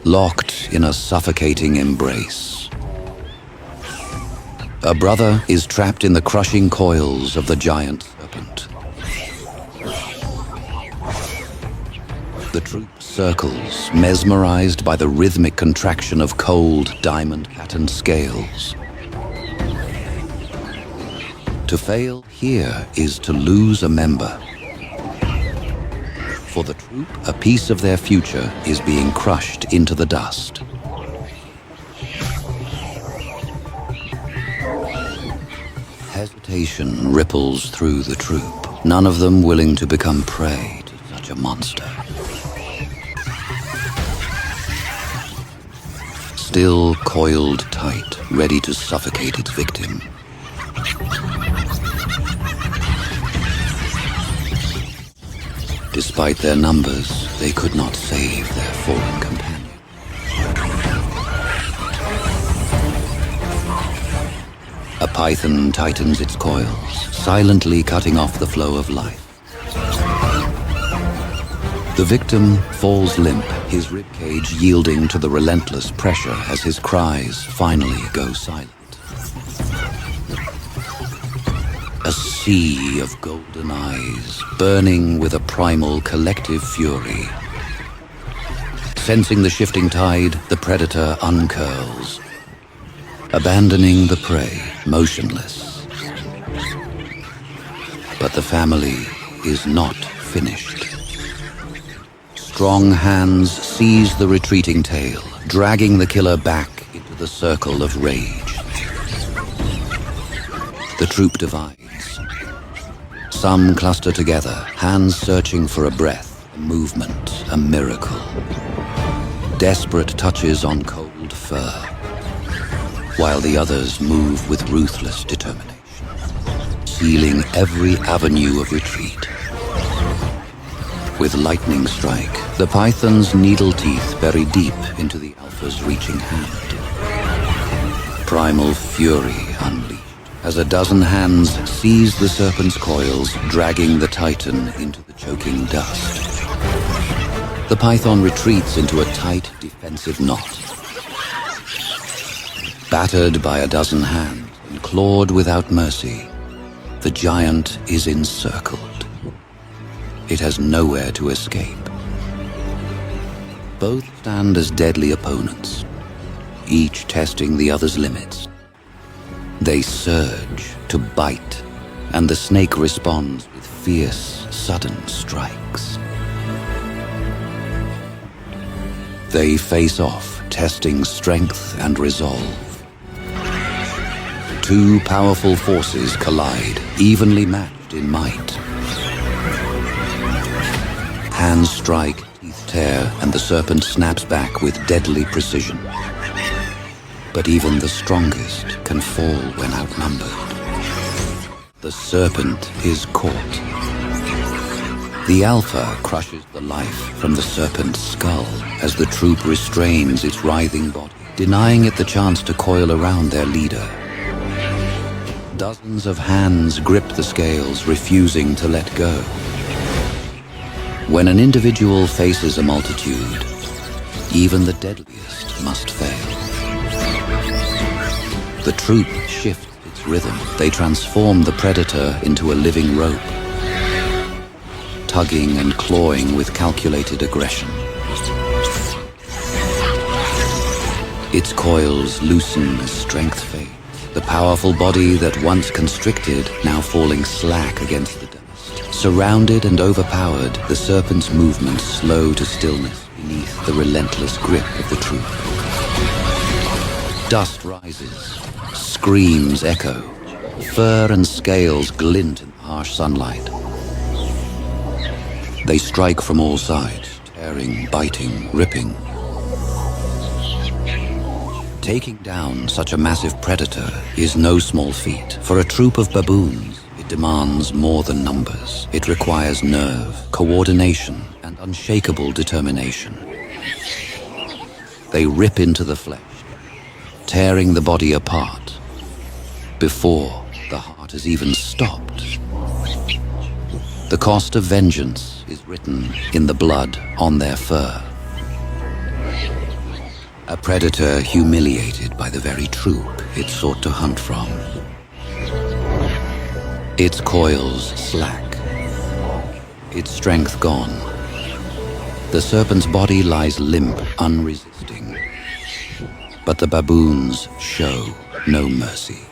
locked in a suffocating embrace. A brother is trapped in the crushing coils of the giant serpent. The troop circles, mesmerized by the rhythmic contraction of cold, diamond-patterned scales. To fail here is to lose a member. For the troop, a piece of their future is being crushed into the dust. Hesitation ripples through the troop, none of them willing to become prey to such a monster. Still coiled tight, ready to suffocate its victim. Despite their numbers, they could not save their fallen companion. A python tightens its coils, silently cutting off the flow of life. The victim falls limp, his ribcage yielding to the relentless pressure as his cries finally go silent. A sea of golden eyes, burning with a primal collective fury. Sensing the shifting tide, the predator uncurls, abandoning the prey, motionless. But the family is not finished. Strong hands seize the retreating tail, dragging the killer back into the circle of rage. The troop divides. Some cluster together, hands searching for a breath, a movement, a miracle. Desperate touches on cold fur, while the others move with ruthless determination, sealing every avenue of retreat. With lightning strike, the python's needle teeth bury deep into the alpha's reaching hand. Primal fury unleashed, as a dozen hands seize the serpent's coils, dragging the titan into the choking dust. The python retreats into a tight, defensive knot. Battered by a dozen hands and clawed without mercy, the giant is encircled. It has nowhere to escape. Both stand as deadly opponents, each testing the other's limits. They surge to bite, and the snake responds with fierce, sudden strikes. They face off, testing strength and resolve. Two powerful forces collide, evenly matched in might. Hands strike, teeth tear, and the serpent snaps back with deadly precision. But even the strongest can fall when outnumbered. The serpent is caught. The alpha crushes the life from the serpent's skull as the troop restrains its writhing body, denying it the chance to coil around their leader. Dozens of hands grip the scales, refusing to let go. When an individual faces a multitude, even the deadliest must fail. The troop shifts its rhythm. They transform the predator into a living rope, tugging and clawing with calculated aggression. Its coils loosen as strength fades, the powerful body that once constricted now falling slack against the dust. Surrounded and overpowered, the serpent's movements slow to stillness beneath the relentless grip of the troop. Dust rises, screams echo, fur and scales glint in the harsh sunlight. They strike from all sides, tearing, biting, ripping. Taking down such a massive predator is no small feat. For a troop of baboons, it demands more than numbers. It requires nerve, coordination, and unshakable determination. They rip into the flesh, tearing the body apart before the heart has even stopped. The cost of vengeance is written in the blood on their fur. A predator humiliated by the very troop it sought to hunt from. Its coils slack, its strength gone. The serpent's body lies limp, unresisting. But the baboons show no mercy.